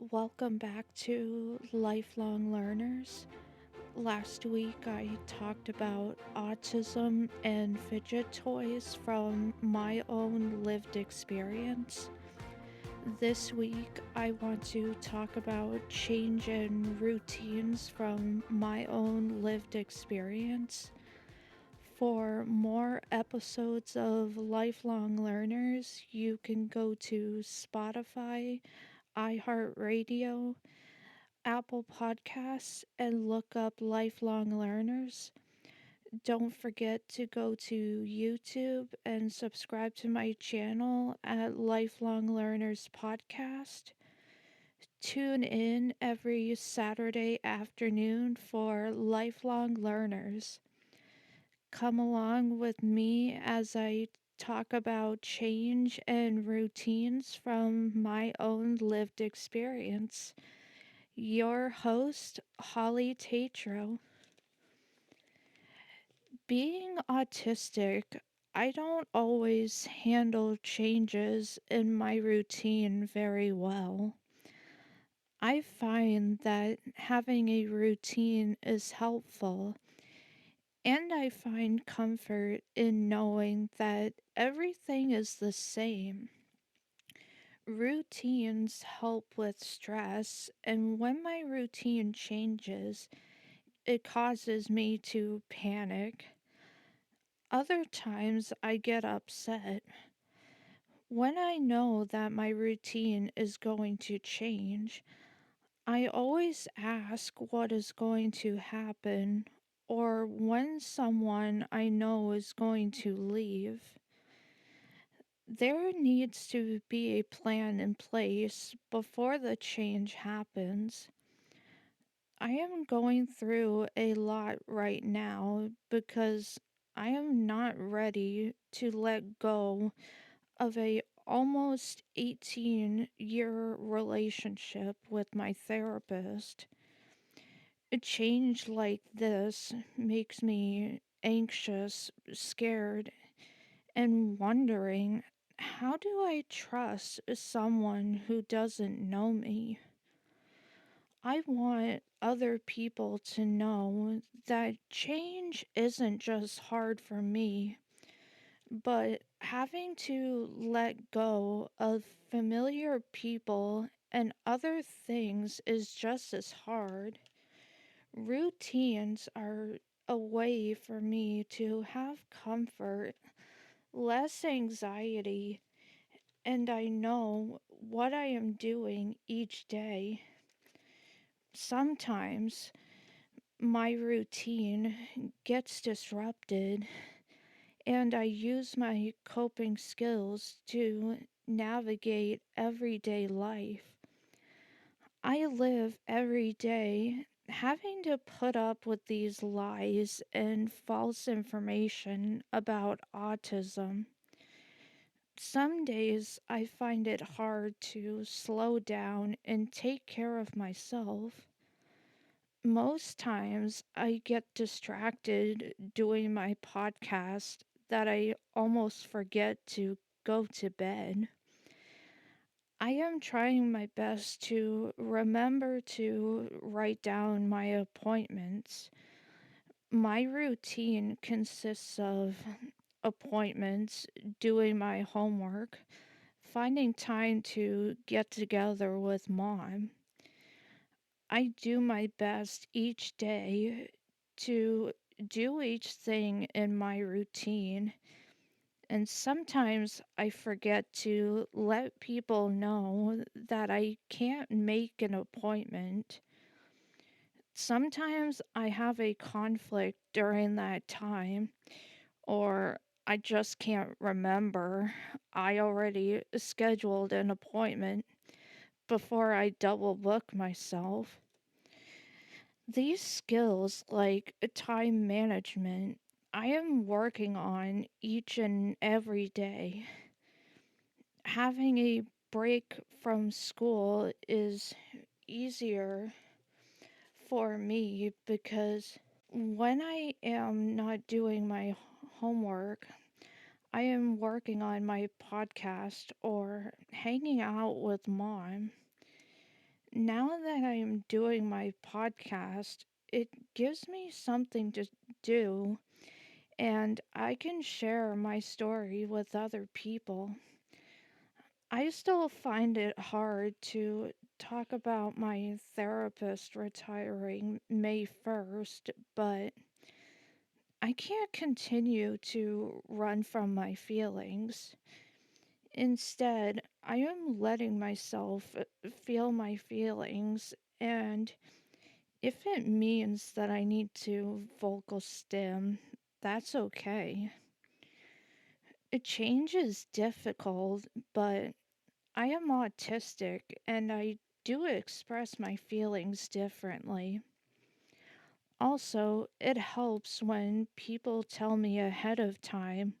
Welcome back to Lifelong Learners. Last week I talked about autism and fidget toys from my own lived experience. This week I want to talk about change in routines from my own lived experience. For more episodes of Lifelong Learners, you can go to Spotify, iHeartRadio, Apple Podcasts, and look up Lifelong Learners. Don't forget to go to YouTube and subscribe to my channel at Lifelong Learners Podcast. Tune in every Saturday afternoon for Lifelong Learners. Come along with me as I talk about change and routines from my own lived experience. Your host, Holly Tetreault. Being autistic, I don't always handle changes in my routine very well. I find that having a routine is helpful, and I find comfort in knowing that everything is the same. Routines help with stress, and when my routine changes, it causes me to panic. Other times I get upset. When I know that my routine is going to change, I always ask what is going to happen or when someone I know is going to leave. There needs to be a plan in place before the change happens. I am going through a lot right now because I am not ready to let go of a almost 18-year relationship with my therapist. A change like this makes me anxious, scared, and wondering, how do I trust someone who doesn't know me? I want other people to know that change isn't just hard for me, but having to let go of familiar people and other things is just as hard. Routines are a way for me to have comfort, less anxiety, and I know what I am doing each day. Sometimes my routine gets disrupted, and I use my coping skills to navigate everyday life. I live every day having to put up with these lies and false information about autism. Some days I find it hard to slow down and take care of myself. Most times I get distracted doing my podcast that I almost forget to go to bed. I am trying my best to remember to write down my appointments. My routine consists of appointments, doing my homework, finding time to get together with mom. I do my best each day to do each thing in my routine, and sometimes I forget to let people know that I can't make an appointment. Sometimes I have a conflict during that time, or I just can't remember. I already scheduled an appointment before I double book myself. These skills, like time management, I am working on each and every day. Having a break from school is easier for me because when I am not doing my homework, I am working on my podcast or hanging out with mom. Now that I'm doing my podcast, it gives me something to do, and I can share my story with other people. I still find it hard to talk about my therapist retiring May 1st, but I can't continue to run from my feelings. Instead, I am letting myself feel my feelings, and if it means that I need to vocal stim, that's okay. A change is difficult, but I am autistic and I do express my feelings differently. Also, it helps when people tell me ahead of time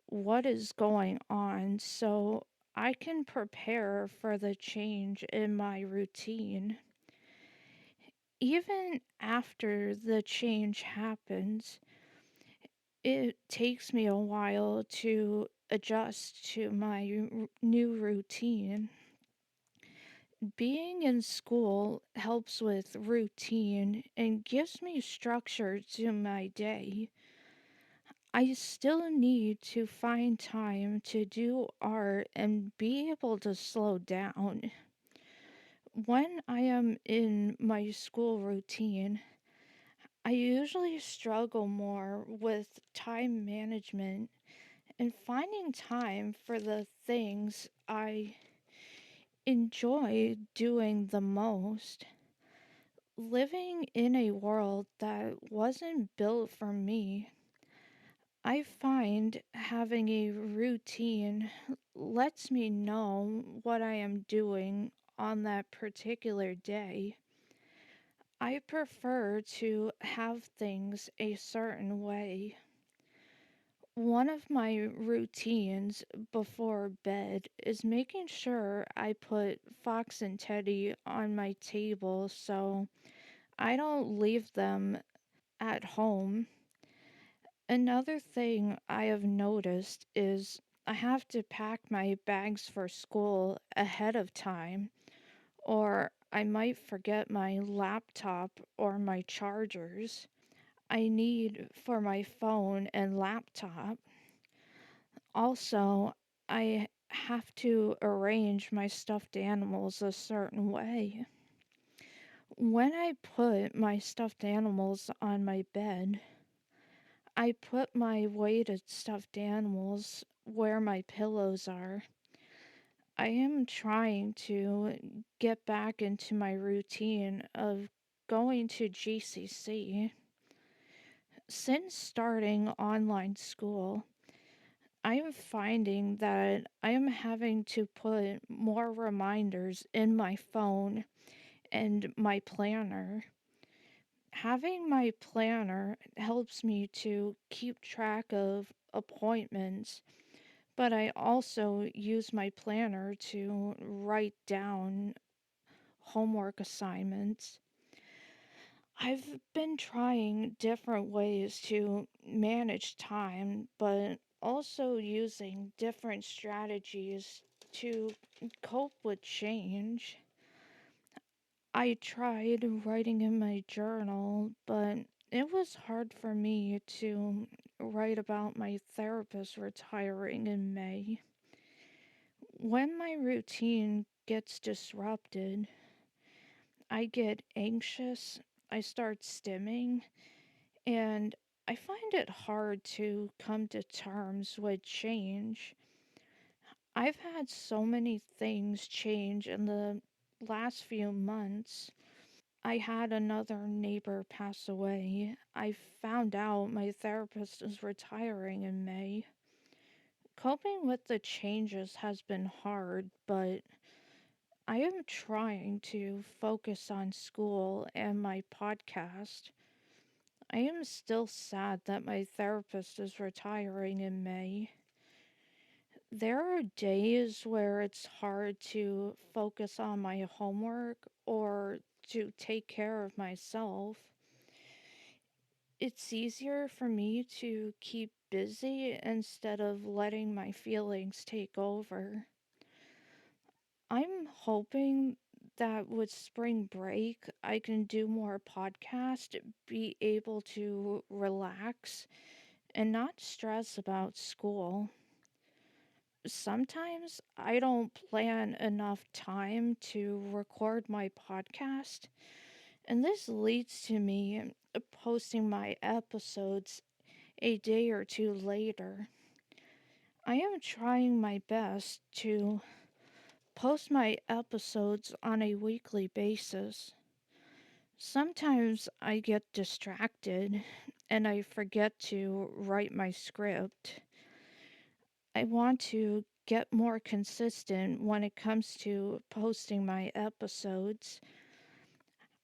what is going on so I can prepare for the change in my routine. Even after the change happens, it takes me a while to adjust to my new routine. Being in school helps with routine and gives me structure to my day. I still need to find time to do art and be able to slow down. When I am in my school routine, I usually struggle more with time management and finding time for the things I enjoy doing the most. Living in a world that wasn't built for me, I find having a routine lets me know what I am doing on that particular day. I prefer to have things a certain way. One of my routines before bed is making sure I put Fox and Teddy on my table so I don't leave them at home. Another thing I have noticed is I have to pack my bags for school ahead of time, or I might forget my laptop or my chargers I need for my phone and laptop. Also, I have to arrange my stuffed animals a certain way. When I put my stuffed animals on my bed, I put my weighted stuffed animals where my pillows are. I am trying to get back into my routine of going to GCC. Since starting online school, I am finding that I am having to put more reminders in my phone and my planner. Having my planner helps me to keep track of appointments, but I also use my planner to write down homework assignments. I've been trying different ways to manage time, but also using different strategies to cope with change. I tried writing in my journal, but it was hard for me to write about my therapist retiring in May. When my routine gets disrupted, I get anxious, I start stimming, and I find it hard to come to terms with change. I've had so many things change in the last few months. I had another neighbor pass away. I found out my therapist is retiring in May. Coping with the changes has been hard, but I am trying to focus on school and my podcast. I am still sad that my therapist is retiring in May. There are days where it's hard to focus on my homework or to take care of myself. It's easier for me to keep busy instead of letting my feelings take over. I'm hoping that with spring break, I can do more podcast, be able to relax, and not stress about school. Sometimes I don't plan enough time to record my podcast, and this leads to me posting my episodes a day or two later. I am trying my best to post my episodes on a weekly basis. Sometimes I get distracted and I forget to write my script. I want to get more consistent when it comes to posting my episodes.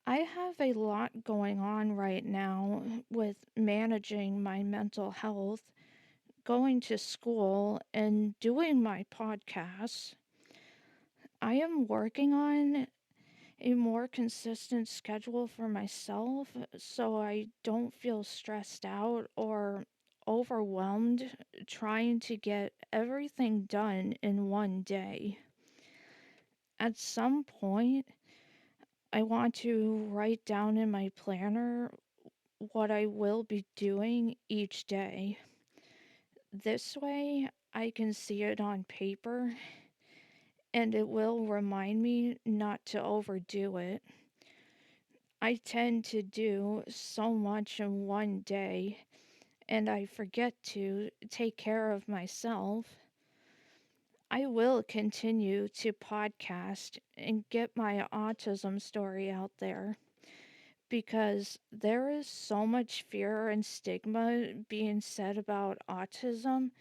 I have a lot going on right now with managing my mental health, going to school, and doing my podcasts. I am working on a more consistent schedule for myself so I don't feel stressed out or overwhelmed trying to get everything done in one day. At some point, I want to write down in my planner what I will be doing each day. This way, I can see it on paper and it will remind me not to overdo it. I tend to do so much in one day and I forget to take care of myself. I will continue to podcast and get my autism story out there because there is so much fear and stigma being said about autism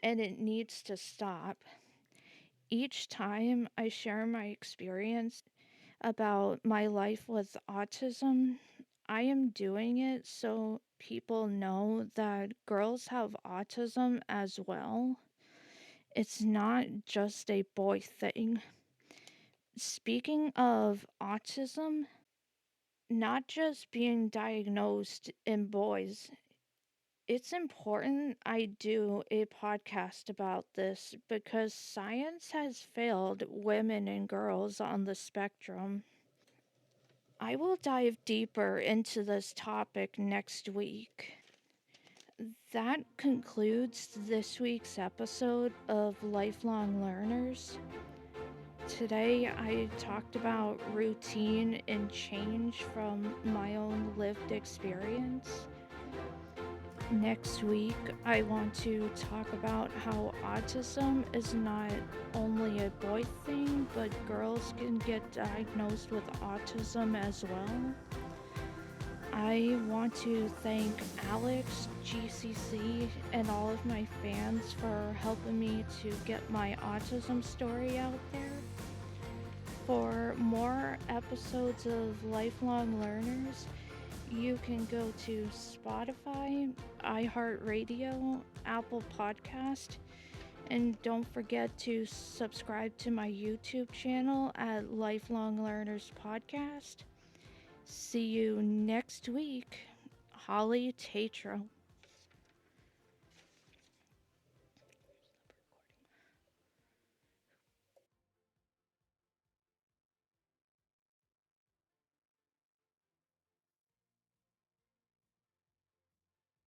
and it needs to stop. Each time I share my experience about my life with autism, I am doing it so people know that girls have autism as well. It's not just a boy thing. Speaking of autism, not just being diagnosed in boys, it's important I do a podcast about this because science has failed women and girls on the spectrum. I will dive deeper into this topic next week. That concludes this week's episode of Lifelong Learners. Today I talked about routine and change from my own lived experience. Next week, I want to talk about how autism is not only a boy thing, but girls can get diagnosed with autism as well. I want to thank Alex, GCC, and all of my fans for helping me to get my autism story out there. For more episodes of Lifelong Learners, you can go to Spotify, iHeartRadio, Apple Podcast, and don't forget to subscribe to my YouTube channel at Lifelong Learners Podcast. See you next week. Holly Tetreault.